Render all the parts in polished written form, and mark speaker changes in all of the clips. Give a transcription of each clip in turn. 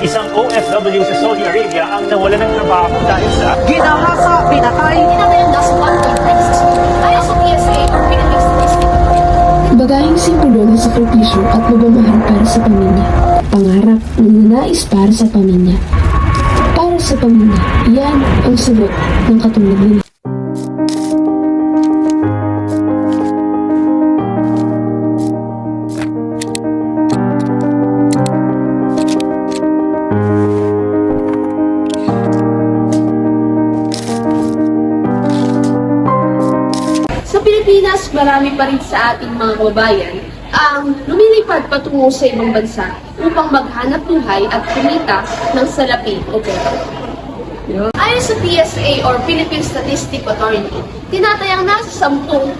Speaker 1: Isang OFW sa Saudi Arabia ang nawala ng trabaho dahil sa
Speaker 2: Ginahasa, pinatay.
Speaker 3: Tinatayan nasa 1.96 million. Ayon sa PSA or Philippine Statistics.
Speaker 4: Bagahing simbolo ng sakripisyo at pagmamahal para sa pamilya. Pangarap na nanais para sa pamilya. Para sa pamilya, yan ang sagot ng katulad nila.
Speaker 3: Sa Pilipinas, marami pa rin sa ating mga kababayan ang lumilipad patungo sa ibang bansa upang maghanap buhay at kumita ng salapi o pera. Ayon sa PSA or Philippine Statistics Authority, tinatayang nasa 10%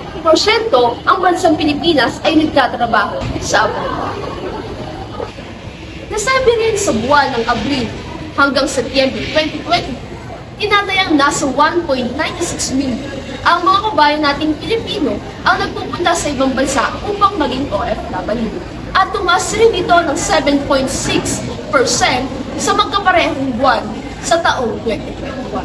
Speaker 3: ang bansang Pilipinas ay nagtatrabaho sa abroad. Nasabi rin sa buwan ng Abril hanggang Setyembre 2020, tinatayang nasa 1.96 million ang mga kabayan nating Pilipino ang nagpupunta sa ibang bansa upang maging OFW. At tumaas rin ito ng 7.6% sa magkaparehong buwan sa taong 2021.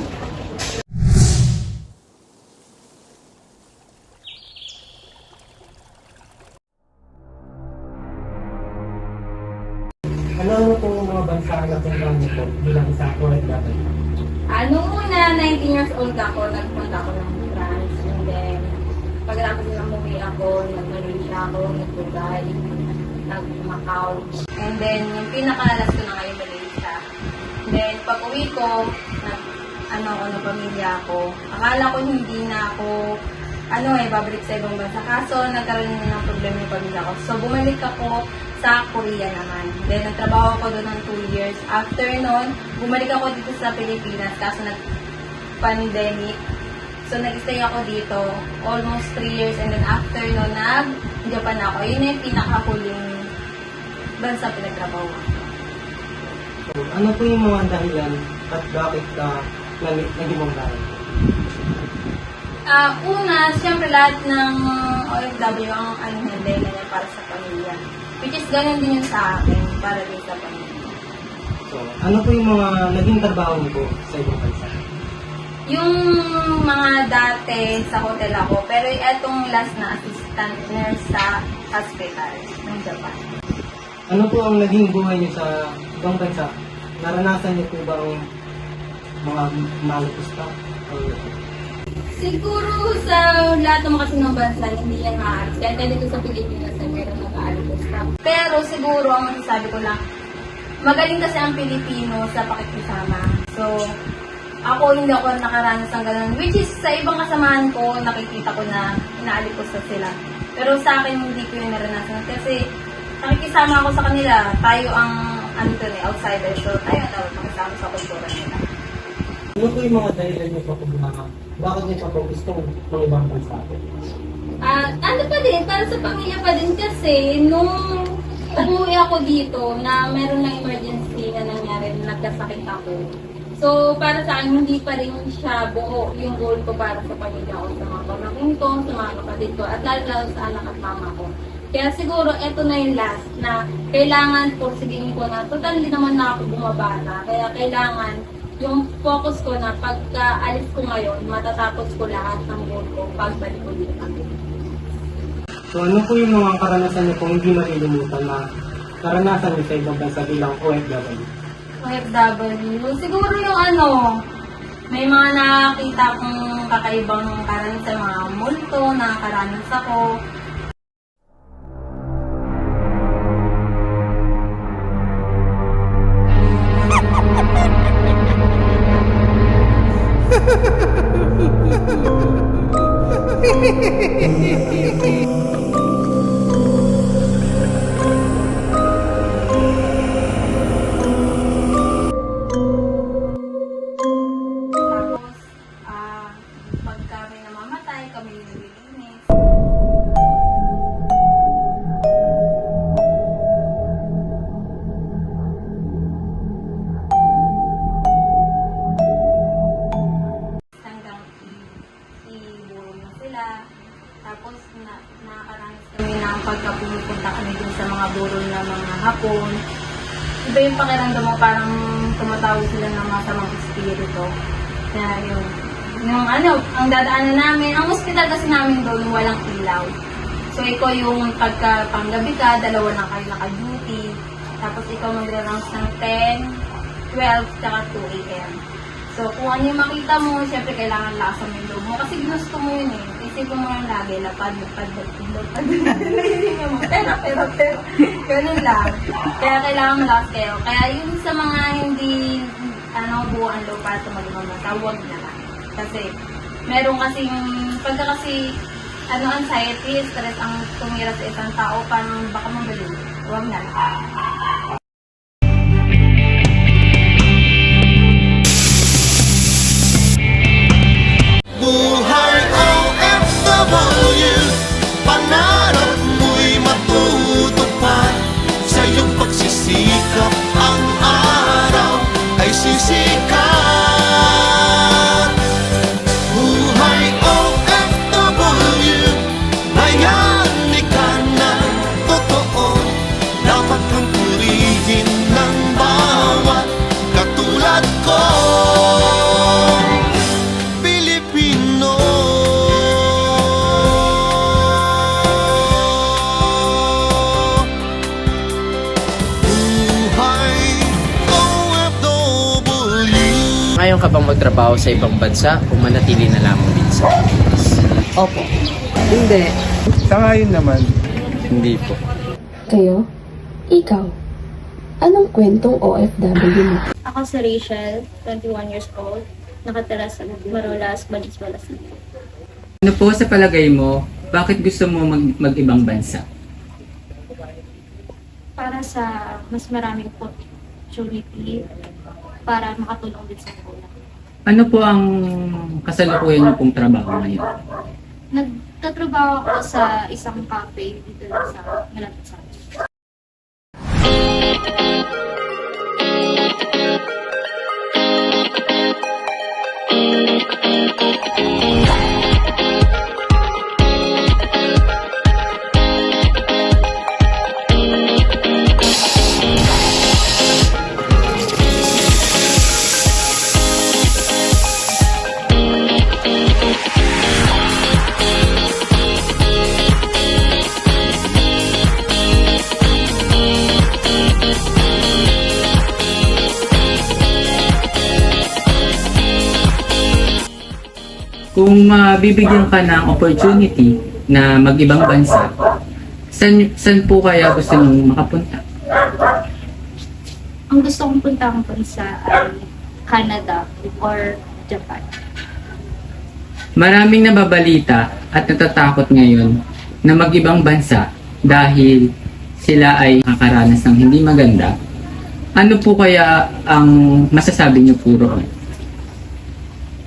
Speaker 5: Ano po yung mga bansa na punta niyo po bilang isa OFW?
Speaker 6: Nung una, 19 years old ako, nagpunta ako ng France. And then, pagkatapos na umuwi ako, nag-Malaysia ako, nag-Dubai, nag-Macau. And then, yung pinaka-last ko na ngayon, Malaysia. And then, pag uwi ko, ako ng pamilya ako. Akala ko hindi na ako, babalik sa ibang bansa. Kaso, nagkaroon na ng problema yung pamilya ko. So, bumalik ako sa Korea naman. Then, nagtrabaho ako doon ng 2 years. After nun, bumalik ako dito sa Pilipinas kaso nag-pandemic. So, nag-stay ako dito almost 3 years. And then, after nun, nag-Japan ako. Yun yung pinakahuling bansa pinagtrabaho ako.
Speaker 5: Ano po yung mga dahilan at bakit naging manggaling?
Speaker 6: Una, siyempre lahat ng OFW ang handle na niya para sa pamilya. Which is ganun din yung sa akin, para din sa pamilya.
Speaker 5: So, ano po yung mga naging trabaho niyo po sa ibang bansa?
Speaker 6: Yung mga dati sa hotel ako, pero etong last na assistant nurse sa hospital ng Japan.
Speaker 5: Ano po ang naging buhay niyo sa ibang bansa? Naranasan niyo po ba ang mga malupos pa?
Speaker 6: Siguro sa lahat ng mga ng bansa, hindi yan maaari. Kaya dito sa Pilipinas ay meron nag-aalipos pa. Pero siguro, ang masasabi ko lang, magaling kasi ang Pilipino sa pakikisama. So, ako hindi ako nakaranas ng ganun. Which is, sa ibang kasamahan ko, nakikita ko na inaalipos na sila. Pero sa akin, hindi ko yung naranasan. Kasi, nakikisama ako sa kanila. Tayo ang, outsider. So, tayo ang dapat makisama sa kultura nila.
Speaker 5: Ano po yung mga dahilan niyo po kung bakit niyo pa po gusto ng ibang bansa?
Speaker 6: Para sa pamilya pa din kasi, nung umuwi ako dito na meron ng emergency na nangyari, nagkasakit ako. So, para sa akin, hindi pa rin siya buo yung goal ko para sa pamilya ko, sa mga pamangkin ko, sa mga kapatid ko, at lalo sa anak at mama ko. Kaya siguro, eto na yung last na kailangan porsigin ko na, total hindi naman na ako bumabata. Kaya kailangan yung focus ko na pagka-alis ko ngayon, matatapos ko lahat ng goal ko pagbalik ko dito.
Speaker 5: So, ano po yung mga karanasan niyo kung hindi malilimutan na karanasan niyo sa ibang bansa bilang OFW?
Speaker 6: OFW, siguro yung may mga nakakita akong kakaibang karanasan, mga multo, nakakaranas ako. Pag kami namamatay, kami nililinis. Hanggang i-burong na sila. Tapos nakakaranas kami ng pagkapupunta kami dun sa mga burol na mga hapon. iba yung pakiramdam mo, parang tumatawag sila ng masamang espiritu. Na yung ang dadaanan namin, ang hospital kasi namin doon walang ilaw. So ikaw yung pagka-panggabi ka, dalawa na kayo naka-duty. Tapos ikaw magra-rounds ng 10, 12, tsaka 2 a.m. So kung ano yung makita mo, syempre kailangan lasan mo yung loob mo. Kasi gusto mo yun eh. Isipin mo lang lagi, lapad. Naisipin mo, pero. Ganun lang. Kaya kailangan malakas kayo. Kaya yun sa mga hindi, buuan loob para sa mag-ibang wag na lang. Kasi, meron kasing, pagka kasi, anxiety, stress ang tumira sa isang tao, parang baka mabaliw. Wag na lang.
Speaker 2: Buhay OFW, pangarap mo'y matutupad. Sa iyong pagsisikap, ang araw ay sisikat. Buhay OFW, bayani ka ng totoo. Dapat kang purihin ng bawat katulad ko. Pilipino. Buhay OFW.
Speaker 7: Ngayon ka bang magtrabaho sa ibang bansa o manatili na lamang din sa Pilipinas?
Speaker 5: Opo. Hindi.
Speaker 8: Sa ngayon naman,
Speaker 7: Hindi po.
Speaker 4: Kayo? Ikaw? Anong kwentong OFW mo?
Speaker 9: Ako si Rachel, 21 years old, nakatira sa Marolas, Balis-Balas.
Speaker 10: Ano po sa palagay mo, bakit gusto mo mag-ibang bansa?
Speaker 9: Para sa mas maraming opportunity para makatulong din sa kulang.
Speaker 10: Ano po ang kasalukuyan niyo pong trabaho ngayon?
Speaker 9: Nagtatrabaho ako sa isang cafe dito lang sa malapit sa akin.
Speaker 10: Kung bibigyan ka ng opportunity na mag-ibang bansa, saan po kaya gusto mong makapunta?
Speaker 9: Ang gusto kong puntahan bansa ay Canada or Japan.
Speaker 10: Maraming nababalita at natatakot ngayon na mag-ibang bansa dahil sila ay nakakaranas ng hindi maganda. Ano po kaya ang masasabi niyo po roon?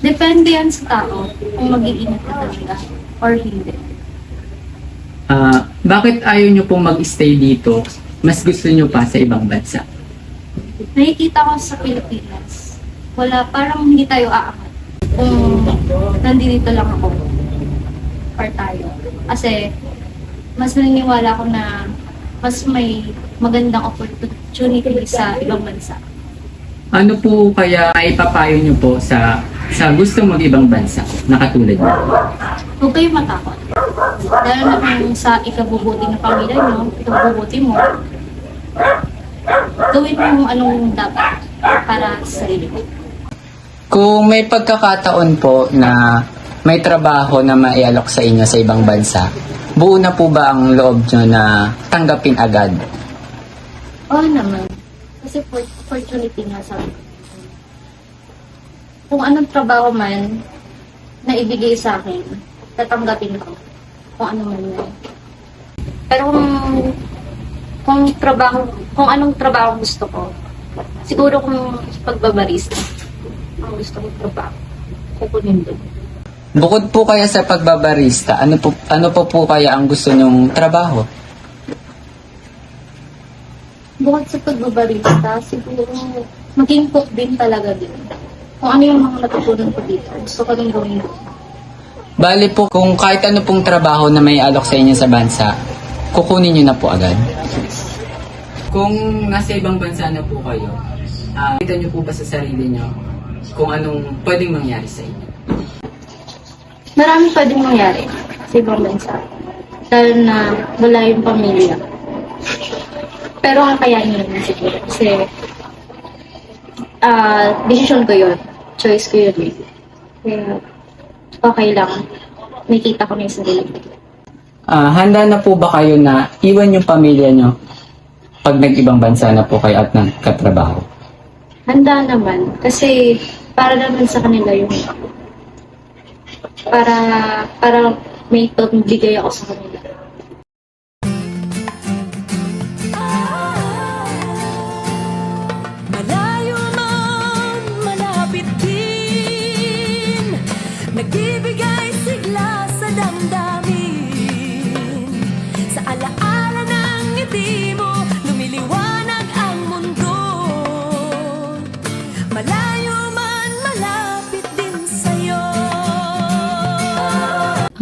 Speaker 9: Depende yan sa tao kung mag-iingat ka talaga or hindi.
Speaker 10: Bakit ayaw niyo pong mag-stay dito? Mas gusto niyo pa sa ibang bansa?
Speaker 9: Nakikita ko sa Pilipinas, parang hindi tayo aangat. Kung nandito lang ako or tayo. Kasi mas naniniwala ko na mas may magandang opportunity sa ibang bansa.
Speaker 10: Ano po kaya ipapayo niyo po sa gusto mag-ibang bansa na katulad niyo?
Speaker 9: Huwag kayong matakot. Lalo na kung sa ikabubuti ng pamilya nyo, ikabubuti mo, gawin mo anong dapat para sa sarili mo.
Speaker 10: Kung may pagkakataon po na may trabaho na maialok sa inyo sa ibang bansa, buo na po ba ang loob nyo na tanggapin agad?
Speaker 9: Oo naman. Kasi opportunity nga sa akin. Kung anong trabaho man na ibigay sa akin, tatanggapin ko. Kung ano man yan. Pero kung anong trabaho gusto ko, siguro kung pagbabarista, ang gusto kong trabaho, kukunin doon.
Speaker 10: Bukod po kaya sa pagbabarista, ano po kaya ang gusto nyong trabaho?
Speaker 9: Bukod sa pagbabarista, siguro maging cook din talaga din. Kung ano yung mga natutunan ko dito, gusto ko din gawin doon.
Speaker 10: Bali po, kung kahit ano pong trabaho na may alok sa inyo sa bansa, kukunin nyo na po agad. Kung nasa ibang bansa na po kayo, kita niyo po ba sa sarili niyo kung anong pwedeng mangyari sa inyo?
Speaker 9: Marami pa din mangyari sa ibang bansa. Lalo na wala yung pamilya. Pero kakayanin naman siguro. Kasi, decision ko yun. Choice ko yun eh. Kaya, okay lang. May kita ko na yung sarili ko.
Speaker 10: Handa na po ba kayo na iwan yung pamilya niyo pag nag-ibang bansa na po kayo at nagkatrabaho?
Speaker 9: Handa naman. Kasi, para naman sa kanila yung para may pagbigay ako sa kanila.
Speaker 2: Malayo man, malapit din, nagbibigay sigla sa damdamin. Sa alaala ng ngiti mo, lumiliwanag ang mundo. Malayo man, malapit din sa'yo.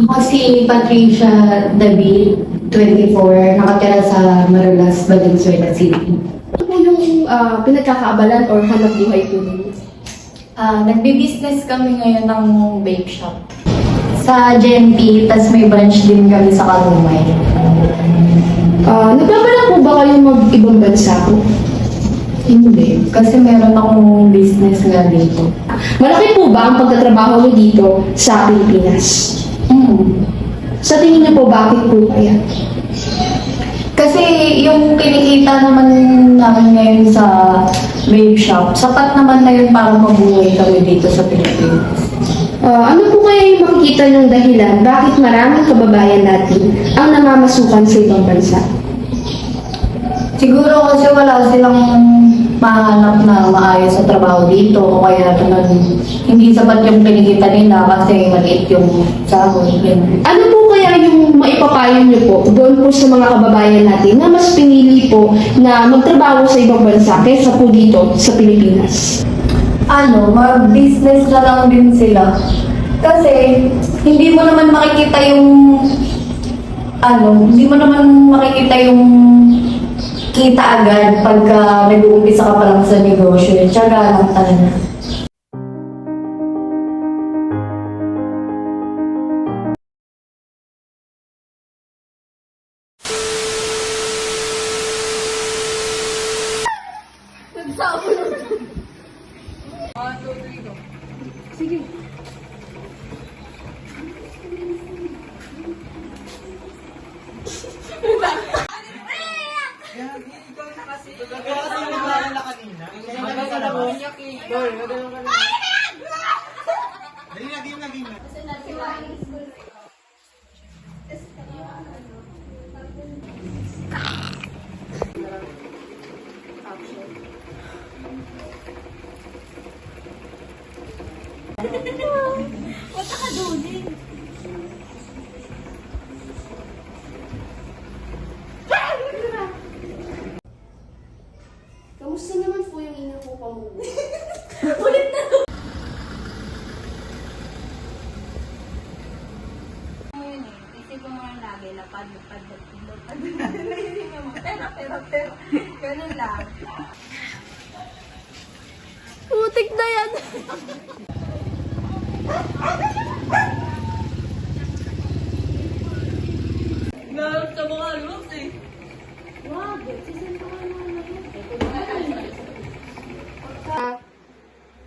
Speaker 8: Ako si Patricia David, 24, nakatira sa Marulas, Valenzuela City.
Speaker 3: Ano po yung pinagkakaabalan or hanap buhay po ninyo?
Speaker 8: Nagbi-business kami ngayon ng bake shop. Sa GNP, tas may branch din kami sa Kalumay.
Speaker 3: Nagbabalak po ba kayo mag-ibang bansa po?
Speaker 8: Hindi, kasi meron akong business nga dito.
Speaker 3: Malaki po ba ang pagtatrabaho niyo dito sa Pilipinas? Sa tingin niyo po, bakit po kaya?
Speaker 8: Kasi yung kinikita naman namin ngayon sa vape shop, sapat naman na yun para mabuhay kami dito sa Pilipinas.
Speaker 3: Ano po kaya yung makikita niyong dahilan bakit maraming kababayan natin ang namamasukan sa ibang bansa?
Speaker 8: Siguro kasi wala silang mahanap na maayos sa trabaho dito o kaya hindi sapat yung kinikita nila kasi maliit yung sahod.
Speaker 3: Ano po kaya yung maipapayo niyo po doon po sa mga kababayan natin na mas pinili po na magtrabaho sa ibang bansa kaysa po dito sa Pilipinas?
Speaker 8: Mag-business na lang din sila. Kasi hindi mo naman makikita yung kita agad pagka nag-uumpisa ka pa lang sa negosyo. Tiyaga lang talaga.
Speaker 3: Kamusta naman po yung inyo po pamuwi?
Speaker 6: Isip ko mga lagi, lapad. Pero. Ganun lang.
Speaker 3: Putik na yan!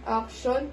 Speaker 3: Action.